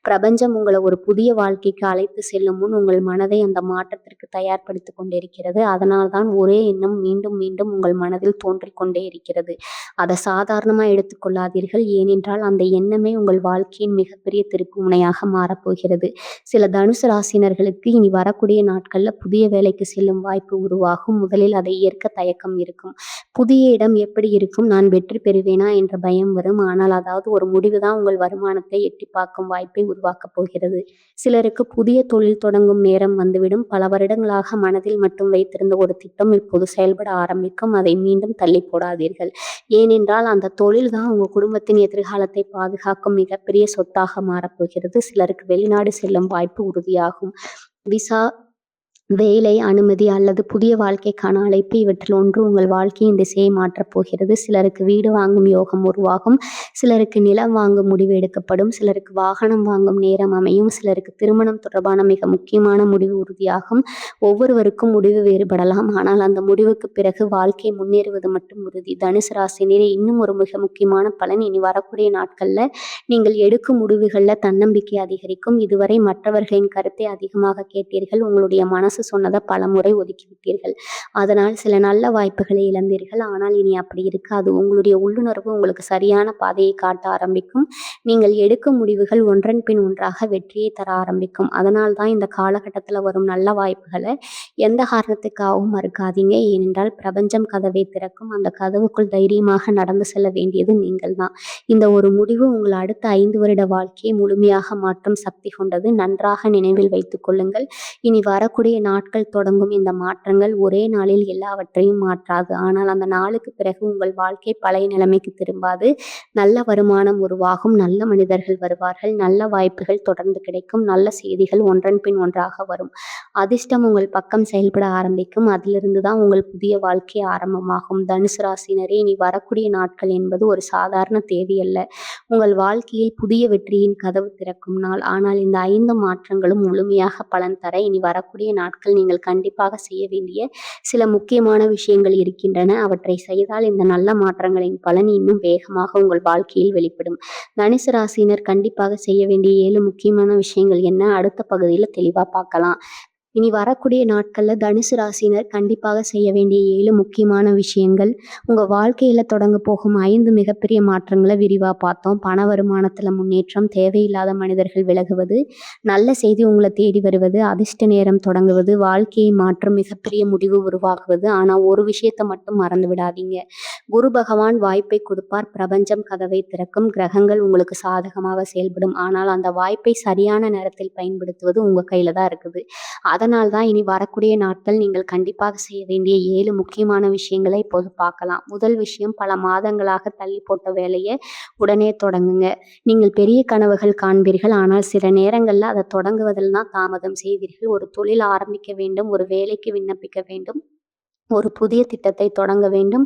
பிரபஞ்சம் உங்களை ஒரு புதிய வாழ்க்கைக்கு அழைத்து செல்லும் முன் உங்கள் மனதை அந்த மாற்றத்திற்கு தயார்படுத்திக் கொண்டிருக்கிறது. அதனால்தான் ஒரே எண்ணம் மீண்டும் மீண்டும் உங்கள் மனதில் தோன்றிக் கொண்டே இருக்கிறது. அதை சாதாரணமா எடுத்துக்கொள்ளாதீர்கள். ஏனென்றால் அந்த எண்ணமே உங்கள் வாழ்க்கையின் மிகப்பெரிய திருப்பு முனையாக மாறப்போகிறது. சில தனுசு ராசினர்களுக்கு இனி வரக்கூடிய நாட்கள்ல புதிய வேலைக்கு செல்லும் வாய்ப்பு உருவாகும். முதலில் அதை ஏற்க தயக்கம் இருக்கும். புதிய இடம் எப்படி இருக்கும், நான் வெற்றி பெறுவேனா என்ற பயம் வரும். ஆனால் அதாவது ஒரு முடிவுதான் உங்கள் வருமானத்தை எட்டி பார்க்கும் வாய்ப்பை உருவாக்கப் போகிறது. சிலருக்கு புதிய தொழில் தொடங்கும் நேரம் வந்துவிடும். பல வருடங்களாக மனதில் மட்டும் வைத்திருந்த ஒரு திட்டம் இப்போது செயல்பட ஆரம்பிக்கும். அதை மீண்டும் தள்ளி போடாதீர்கள். ஏனென்றால் அந்த தொழில் தான் உங்க குடும்பத்தின் எதிர்காலத்தை பாதுகாக்கும் மிகப்பெரிய சொத்தாக மாறப்போகிறது. சிலருக்கு வெளிநாடு செல்லும் வாய்ப்பு உறுதியாகும். விசா, வேலை அனுமதி அல்லது புதிய வாழ்க்கைக்கான அழைப்பு, இவற்றில் ஒன்று உங்கள் வாழ்க்கையின் திசையை மாற்றப் போகிறது. சிலருக்கு வீடு வாங்கும் யோகம் உருவாகும். சிலருக்கு நிலம் வாங்கும் முடிவு எடுக்கப்படும். சிலருக்கு வாகனம் வாங்கும் நேரம் அமையும். சிலருக்கு திருமணம் தொடர்பான மிக முக்கியமான முடிவு உறுதியாகும். ஒவ்வொருவருக்கும் முடிவு வேறுபடலாம். ஆனால் அந்த முடிவுக்கு பிறகு வாழ்க்கை முன்னேறுவது மட்டும் உறுதி. தனுசு ராசினரே, இன்னும் ஒரு மிக முக்கியமான பலன், இனி வரக்கூடிய நாட்கள்ல நீங்கள் எடுக்கும் முடிவுகள்ல தன்னம்பிக்கை அதிகரிக்கும். இதுவரை மற்றவர்களின் கருத்தை அதிகமாக கேட்டீர்கள். உங்களுடைய மனசு சொன்னதை பல முறை ஒதுக்கிவிட்டீர்கள். அதனால் சில நல்ல வாய்ப்புகளை இழந்தீர்கள். ஆனால் இனி அப்படி இருக்காது. உங்களுடைய உள்ளுணர்வு உங்களுக்கு சரியான பாதையை காட்ட ஆரம்பிக்கும். நீங்கள் எடுக்கும் முடிவுகள் ஒன்றன் பின் ஒன்றாக வெற்றியை தர ஆரம்பிக்கும். அதனால் தான் இந்த காலகட்டத்தில் வரும் நல்ல வாய்ப்புகளை எந்த காரணத்துக்காகவும் மறுக்காதீங்க. ஏனென்றால் பிரபஞ்சம் கதவை திறக்கும். அந்த கதவுக்குள் தைரியமாக நடந்து செல்ல வேண்டியது நீங்கள் தான். இந்த ஒரு முடிவு உங்கள் அடுத்த 5 வருட வாழ்க்கையை முழுமையாக மாற்றும் சக்தி கொண்டது. நன்றாக நினைவில் வைத்துக் கொள்ளுங்கள். இனி வரக்கூடிய நாட்கள் தொடங்கும் இந்த மாற்றங்கள் ஒரே நாளில் எல்லாவற்றையும் மாற்றாது. ஆனால் அந்த நாளுக்கு பிறகு உங்கள் வாழ்க்கை பழைய நிலைமைக்கு திரும்பாது. நல்ல வருமானம் உருவாகும். நல்ல மனிதர்கள் வருவார்கள். நல்ல வாய்ப்புகள் தொடர்ந்து கிடைக்கும். நல்ல செய்திகள் ஒன்றன் பின் ஒன்றாக வரும். அதிர்ஷ்டம் உங்கள் பக்கம் செயல்பட ஆரம்பிக்கும். அதிலிருந்து தான் உங்கள் புதிய வாழ்க்கை ஆரம்பமாகும். தனுசு ராசினரே, இனி வரக்கூடிய நாட்கள் என்பது ஒரு சாதாரண தேதி அல்ல. உங்கள் வாழ்க்கையில் புதிய வெற்றியின் கதவு திறக்கும் நாள். ஆனால் இந்த 5 மாற்றங்களும் முழுமையாக பலன் தர இனி வரக்கூடிய நாட்கள் நீங்கள் கண்டிப்பாக செய்ய வேண்டிய சில முக்கியமான விஷயங்கள் இருக்கின்றன. அவற்றை செய்தால் இந்த நல்ல மாற்றங்களின் பலன் இன்னும் வேகமாக உங்கள் வாழ்க்கையில் வெளிப்படும். தனுசு ராசியினர் கண்டிப்பாக செய்ய வேண்டிய 7 முக்கியமான விஷயங்கள் என்ன, அடுத்த பகுதியில் தெளிவா பார்க்கலாம். இனி வரக்கூடிய நாட்கள்ல தனுசு ராசினர் கண்டிப்பாக செய்ய வேண்டிய 7 முக்கியமான விஷயங்கள். உங்க வாழ்க்கையில தொடங்க போகும் 5 மிகப்பெரிய மாற்றங்களை விரிவா பார்த்தோம். பண வருமானத்துல முன்னேற்றம், தேவையில்லாத மனிதர்கள் விலகுவது, நல்ல செய்தி உங்களை தேடி வருவது, அதிர்ஷ்ட நேரம் தொடங்குவது, வாழ்க்கையை மாற்றும் மிகப்பெரிய முடிவு உருவாகுவது. ஆனா ஒரு விஷயத்தை மட்டும் மறந்து விடாதீங்க. குரு பகவான் வாய்ப்பை கொடுப்பார். பிரபஞ்சம் கதவை திறக்கும். கிரகங்கள் உங்களுக்கு சாதகமாக செயல்படும். ஆனால் அந்த வாய்ப்பை சரியான நேரத்தில் பயன்படுத்துவது உங்க கையில தான் இருக்குது. அதனால் தான் இனி வரக்கூடிய நாட்கள் நீங்கள் கண்டிப்பாக செய்ய வேண்டிய 7 முக்கியமான விஷயங்களை இப்போது பார்க்கலாம். முதல் விஷயம், பல மாதங்களாக தள்ளி போட்ட வேலையை உடனே தொடங்குங்க. நீங்கள் பெரிய கனவுகள் காண்பீர்கள். ஆனால் சில நேரங்களில் அதை தொடங்குவதில் தான் தாமதம் செய்வீர்கள். ஒரு தொழில் ஆரம்பிக்க வேண்டும், ஒரு வேலைக்கு விண்ணப்பிக்க வேண்டும், ஒரு புதிய திட்டத்தை தொடங்க வேண்டும்,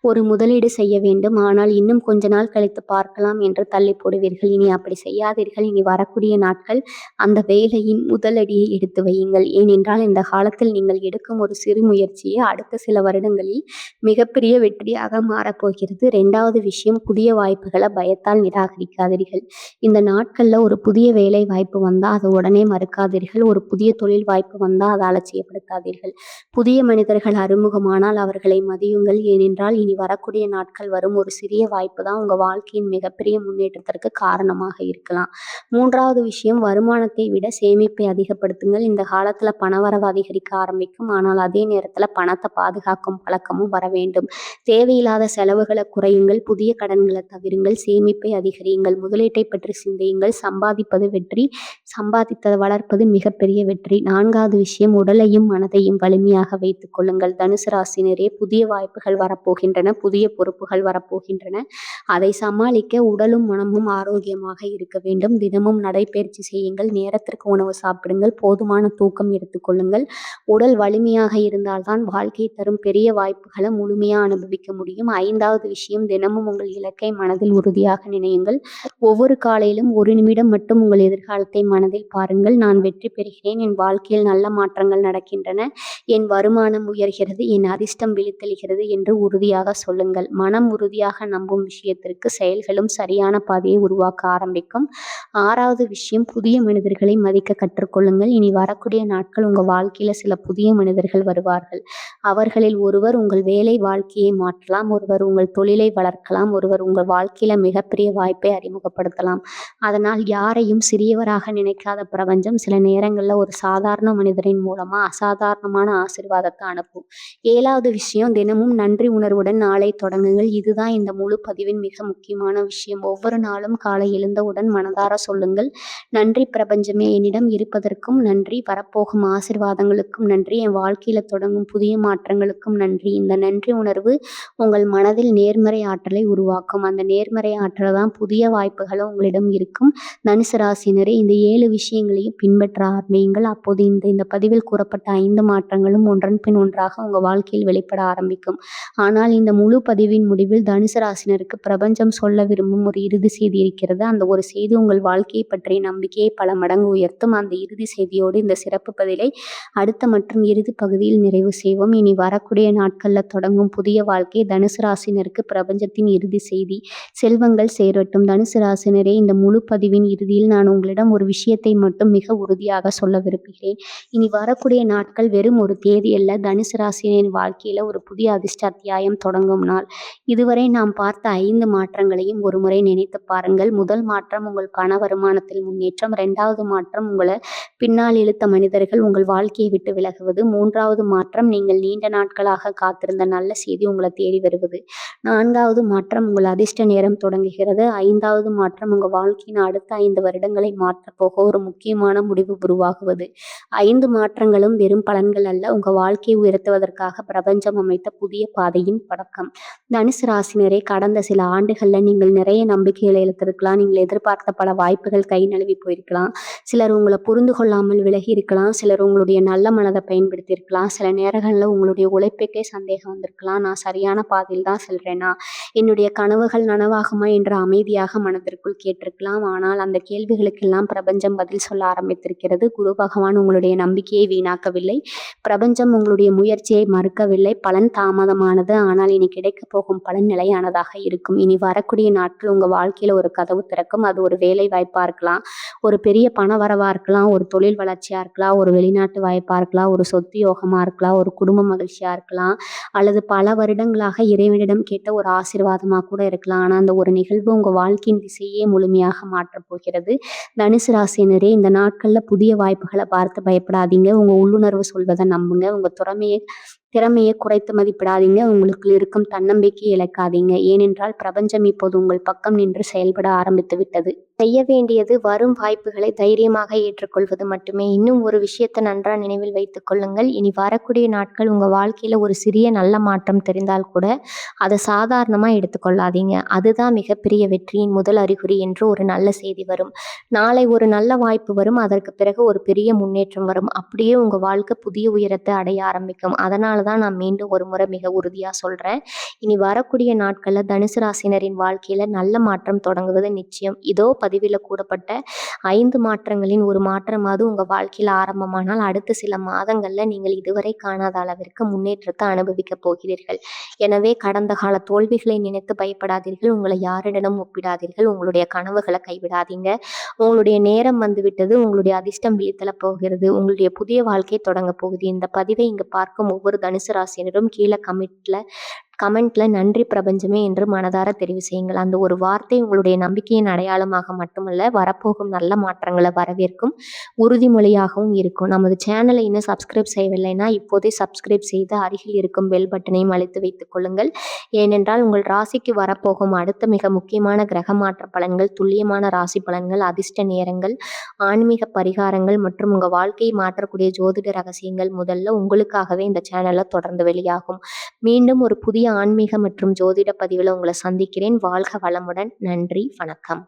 ஒரு முதலீடு செய்ய வேண்டும். ஆனால் இன்னும் கொஞ்ச நாள் கழித்து பார்க்கலாம் என்று தள்ளி போடுவீர்கள். இனி அப்படி செய்யாதீர்கள். இனி வரக்கூடிய நாட்கள் அந்த வேலையின் முதலடியை எடுத்து வையுங்கள். ஏனென்றால் இந்த காலத்தில் நீங்கள் எடுக்கும் ஒரு சிறு முயற்சியே அடுத்த சில வருடங்களில் மிகப்பெரிய வெற்றியாக மாறப்போகிறது. 2வது விஷயம், புதிய வாய்ப்புகளை பயத்தால் நிராகரிக்காதீர்கள். இந்த நாட்களில் ஒரு புதிய வேலை வாய்ப்பு வந்தால் அதை உடனே மறுக்காதீர்கள். ஒரு புதிய தொழில் வாய்ப்பு வந்தால் அதை அலட்சியப்படுத்தாதீர்கள். புதிய மனிதர்கள் அறிமுகமானால் அவர்களை மதியுங்கள். ஏனென்றால் இனி வரக்கூடிய நாட்கள் வரும் ஒரு சிறிய வாய்ப்பு தான் உங்கள் வாழ்க்கையின் மிகப்பெரிய முன்னேற்றத்திற்கு காரணமாக இருக்கலாம். 3வது விஷயம், வருமானத்தை விட சேமிப்பை அதிகப்படுத்துங்கள். இந்த காலத்தில் பணவரவு அதிகரிக்க ஆரம்பிக்கும். ஆனால் அதே நேரத்தில் பணத்தை பாதுகாக்கும் பழக்கமும் வர வேண்டும். தேவையில்லாத செலவுகளை குறையுங்கள். புதிய கடன்களை தவிருங்கள். சேமிப்பை அதிகரியுங்கள். முதலீட்டை பற்றி சிந்தியுங்கள். சம்பாதிப்பது வெற்றி, சம்பாதித்ததை வளர்ப்பது மிகப்பெரிய வெற்றி. 4வது விஷயம், உடலையும் மனதையும் வலிமையாக வைத்துக் கொள்ளுங்கள். தனுசு தனுசு ராசினரே, புதிய வாய்ப்புகள் வரப்போகின்றன, புதிய பொறுப்புகள் வரப்போகின்றன. அதை சமாளிக்க உடலும் மனமும் ஆரோக்கியமாக இருக்க வேண்டும். தினமும் நடைப்பயிற்சி செய்யுங்கள், நேரத்திற்கு உணவு சாப்பிடுங்கள், போதுமான தூக்கம் எடுத்துக்கொள்ளுங்கள். உடல் வலிமையாக இருந்தால்தான் வாழ்க்கை தரும் பெரிய வாய்ப்புகளை முழுமையா அனுபவிக்க முடியும். 5வது விஷயம், தினமும் உங்கள் இலக்கை மனதில் உறுதியாக நினையுங்கள். ஒவ்வொரு காலையிலும் 1 நிமிடம் மட்டும் உங்கள் எதிர்காலத்தை மனதில் பாருங்கள். நான் வெற்றி பெறுகிறேன், என் வாழ்க்கையில் நல்ல மாற்றங்கள் நடக்கின்றன, என் வருமானம் உயர்கிறது, என் அதிர்ஷ்டம் விழித்தெழுகிறது என்று உறுதியாக சொல்லுங்கள். மனம் உறுதியாக நம்பும் விஷயத்திற்கு செயல்களும் சரியான பாதையை உருவாக்க ஆரம்பிக்கும். 6வது விஷயம், புதிய மனிதர்களை மதிக்க கற்றுக்கொள்ளுங்கள். இனி வரக்கூடிய நாட்கள் உங்கள் வாழ்க்கையில சில புதிய மனிதர்கள் வருவார்கள். அவர்களில் ஒருவர் உங்கள் வேலை வாழ்க்கையை மாற்றலாம், ஒருவர் உங்கள் தொழிலை வளர்க்கலாம், ஒருவர் உங்கள் வாழ்க்கையில மிகப்பெரிய வாய்ப்பை அறிமுகப்படுத்தலாம். அதனால் யாரையும் சிறியவராக நினைக்காத பிரபஞ்சம் சில நேரங்களில் ஒரு சாதாரண மனிதரின் மூலமா அசாதாரணமான ஆசீர்வாதத்தை அனுப்பும். 7வது விஷயம், தினமும் நன்றி உணர்வுடன் நாளை தொடங்குங்கள். இதுதான் இந்த முழு பதிவின் மிக முக்கியமான விஷயம். ஒவ்வொரு நாளும் காலை எழுந்தவுடன் மனதார சொல்லுங்கள், நன்றி பிரபஞ்சமே, என்னிடம் இருப்பதற்கும் நன்றி, வரப்போகும் ஆசீர்வாதங்களுக்கும் நன்றி, என் வாழ்க்கையில தொடங்கும் புதிய மாற்றங்களுக்கும் நன்றி. இந்த நன்றி உணர்வு உங்கள் மனதில் நேர்மறை ஆற்றலை உருவாக்கும். அந்த நேர்மறை ஆற்றல் தான் புதிய வாய்ப்புகளும் உங்களிடம் இருக்கும். தனுசு ராசினரே, இந்த 7 விஷயங்களையும் பின்பற்ற ஆரம்பியுங்கள். அப்போது இந்த பதிவில் கூறப்பட்ட 5 மாற்றங்களும் ஒன்றன் பின் ஒன்றாக உங்கள் வாழ்க்கையில் வெளிப்பட ஆரம்பிக்கும். ஆனால் இந்த முழு பதிவின் முடிவில் தனுசு ராசினருக்கு பிரபஞ்சம் சொல்ல விரும்பும் ஒரு இறுதி செய்தி இருக்கிறது. அந்த ஒரு செய்தி உங்கள் வாழ்க்கையை பற்றிய நம்பிக்கையை பல மடங்கு உயர்த்தும். அந்த இறுதி செய்தியோடு இந்த சிறப்பு பதிலை அடுத்த மற்றும் இறுதி பகுதியில் நிறைவு செய்வோம். இனி வரக்கூடிய நாட்களில் தொடங்கும் புதிய வாழ்க்கை தனுசு ராசினருக்கு பிரபஞ்சத்தின் இறுதி செய்தி. செல்வங்கள் சேரட்டும். தனுசு ராசினரே, இந்த முழு பதிவின் இறுதியில் நான் உங்களிடம் ஒரு விஷயத்தை மட்டும் மிக உறுதியாக சொல்ல விரும்புகிறேன். இனி வரக்கூடிய நாட்கள் வெறும் ஒரு தேதி அல்ல, தனுசு ராசினின் வாழ்க்கையில ஒரு புதிய அதிர்ஷ்ட அத்தியாயம் தொடங்கும் நாள். இதுவரை நாம் பார்த்த 5 மாற்றங்களையும் ஒரு முறை நினைத்து பாருங்கள். முதல் மாற்றம் உங்கள் பண வருமானத்தில் முன்னேற்றம். 2வது மாற்றம் உங்களை பின்னால் இழுத்த மனிதர்கள் உங்கள் வாழ்க்கையை விட்டு விலகுவது. 3வது மாற்றம் நீங்கள் நீண்ட நாட்களாக காத்திருந்த நல்ல செய்தி உங்களை தேடி வருவது. 4வது மாற்றம் உங்கள் அதிர்ஷ்ட நேரம் தொடங்குகிறது. 5வது மாற்றம் உங்கள் வாழ்க்கையின் அடுத்த 5 வருடங்களை மாற்றப்போக ஒரு முக்கியமான முடிவு உருவாகுவது. 5 மாற்றங்களும் வெறும் பலன்கள் அல்ல, உங்கள் வாழ்க்கையை உயர்த்துவதற்காக பிரபஞ்சம் அமைத்த புதிய பாதையின் தொடக்கம். தனுசு ராசினரே, கடந்த சில ஆண்டுகளில் நீங்கள் நிறைய நம்பிக்கைகளை இழந்திருக்கலாம். நீங்கள் எதிர்பார்த்த பல வாய்ப்புகள் கை நழுவி போயிருக்கலாம். சிலர் உங்களை புரிந்து கொள்ளாமல் விலகி இருக்கலாம். சிலர் உங்களுடைய நல்ல மனதை பயன்படுத்தி இருக்கலாம். சில நேரங்களில் உங்களுடைய உழைப்புக்கே சந்தேகம் வந்திருக்கலாம். நான் சரியான பாதையில் தான் செல்றேனா, என்னுடைய கனவுகள் நனவாகுமா என்று அமைதியாக மனதிற்குள் கேட்டிருக்கலாம். ஆனால் அந்த கேள்விகளுக்கெல்லாம் பிரபஞ்சம் பதில் சொல்ல ஆரம்பித்திருக்கிறது. குரு பகவான் உங்களுடைய நம்பிக்கையை வீணாக்கவில்லை. பிரபஞ்சம் உங்களுடைய முயற்சியை மறுக்கவில்லை. பலன் தாமதமானது, ஆனால் இனி கிடைக்க போகும் பலன் நிலையானதாக இருக்கும். இனி வரக்கூடிய நாட்கள் உங்கள் வாழ்க்கையில் ஒரு கதவு திறக்கும். அது ஒரு வேலை வாய்ப்பாக இருக்கலாம், ஒரு பெரிய பண வரவாக இருக்கலாம், ஒரு தொழில் வளர்ச்சியாக இருக்கலாம், ஒரு வெளிநாட்டு வாய்ப்பாக இருக்கலாம், ஒரு சொத்து யோகமாக இருக்கலாம், ஒரு குடும்ப மகிழ்ச்சியாக இருக்கலாம், அல்லது பல வருடங்களாக இறைவனிடம் கேட்ட ஒரு ஆசீர்வாதமாக கூட இருக்கலாம். ஆனால் அந்த ஒரு நிகழ்வு உங்கள் வாழ்க்கையின் திசையே முழுமையாக மாற்றப் போகிறது. தனுசு ராசினரே, இந்த நாட்களில் புதிய வாய்ப்புகளை பார்த்து பயப்படாதீங்க. உங்கள் உள்ளுணர்வு சொல்வதை நம்புங்க. உங்கள் திறமையை குறைத்து மதிப்பிடாதீங்க. உங்களுக்கு இருக்கும் தன்னம்பிக்கையை இழக்காதீங்க. ஏனென்றால் பிரபஞ்சம் இப்போது உங்கள் பக்கம் நின்று செயல்பட ஆரம்பித்து விட்டது. செய்ய வேண்டியது வரும் வாய்ப்புகளை தைரியமாக ஏற்றுக்கொள்வது மட்டுமே. இன்னும் ஒரு விஷயத்தை நன்றாக நினைவில் வைத்துக் கொள்ளுங்கள். இனி வரக்கூடிய நாட்கள் உங்கள் வாழ்க்கையில் ஒரு சிறிய நல்ல மாற்றம் தெரிந்தால் கூட அதை சாதாரணமாக எடுத்துக்கொள்ளாதீங்க. அதுதான் மிகப்பெரிய வெற்றியின் முதல் அறிகுறி என்று ஒரு நல்ல செய்தி வரும். நாளை ஒரு நல்ல வாய்ப்பு வரும். அதற்கு பிறகு ஒரு பெரிய முன்னேற்றம் வரும். அப்படியே உங்கள் வாழ்க்கை புதிய உயரத்தை அடைய ஆரம்பிக்கும். அதனால தான் நான் மீண்டும் ஒரு முறை மிக உறுதியாக சொல்கிறேன், இனி வரக்கூடிய நாட்களில் தனுசு ராசினரின் வாழ்க்கையில் நல்ல மாற்றம் தொடங்குவது நிச்சயம். இதோ பதிவில் கூறப்பட்ட 5 மாற்றங்களின் ஒரு மாற்றமாவது உங்கள் வாழ்க்கையில் ஆரம்பமானால் அடுத்த சில மாதங்களில் நீங்கள் இதுவரை காணாத அளவிற்கு முன்னேற்றத்தை அனுபவிக்க போகிறீர்கள். எனவே கடந்த கால தோல்விகளை நினைத்து பயப்படாதீர்கள். உங்களை யாரிடம் ஒப்பிடாதீர்கள். உங்களுடைய கனவுகளை கைவிடாதீங்க. உங்களுடைய நேரம் வந்துவிட்டது. உங்களுடைய அதிர்ஷ்டம் விழித்தல போகிறது. உங்களுடைய புதிய வாழ்க்கை தொடங்க போகுது. இந்த பதிவை இங்கு பார்க்கும் ஒவ்வொரு தனுசு ராசினரும் கீழே கமெண்ட்ல கமெண்ட்ல நன்றி பிரபஞ்சமே என்று மனதார தெரிவு செய்யுங்கள். அந்த ஒரு வார்த்தை உங்களுடைய நம்பிக்கையின் அடையாளமாக மட்டுமல்ல, வரப்போகும் நல்ல மாற்றங்களை வரவேற்கும் உறுதிமொழியாகவும் இருக்கும். நமது சேனலை இன்னும் சப்ஸ்கிரைப் செய்யவில்லைன்னா இப்போதே சப்ஸ்கிரைப் செய்து அருகில் இருக்கும் பெல் பட்டனையும் அழுத்தி வைத்துக் கொள்ளுங்கள். ஏனென்றால் உங்கள் ராசிக்கு வரப்போகும் அடுத்த மிக முக்கியமான கிரக மாற்ற பலன்கள், துல்லியமான ராசி பலன்கள், அதிர்ஷ்ட நேரங்கள், ஆன்மீக பரிகாரங்கள் மற்றும் உங்கள் வாழ்க்கையை மாற்றக்கூடிய ஜோதிட ரகசியங்கள் முதல்ல உங்களுக்காகவே இந்த சேனல்ல தொடர்ந்து வெளியாகும். மீண்டும் ஒரு புதிய ஆன்மீக மற்றும் ஜோதிட பதிவில் உங்களை சந்திக்கிறேன். வாழ்க வளமுடன். நன்றி. வணக்கம்.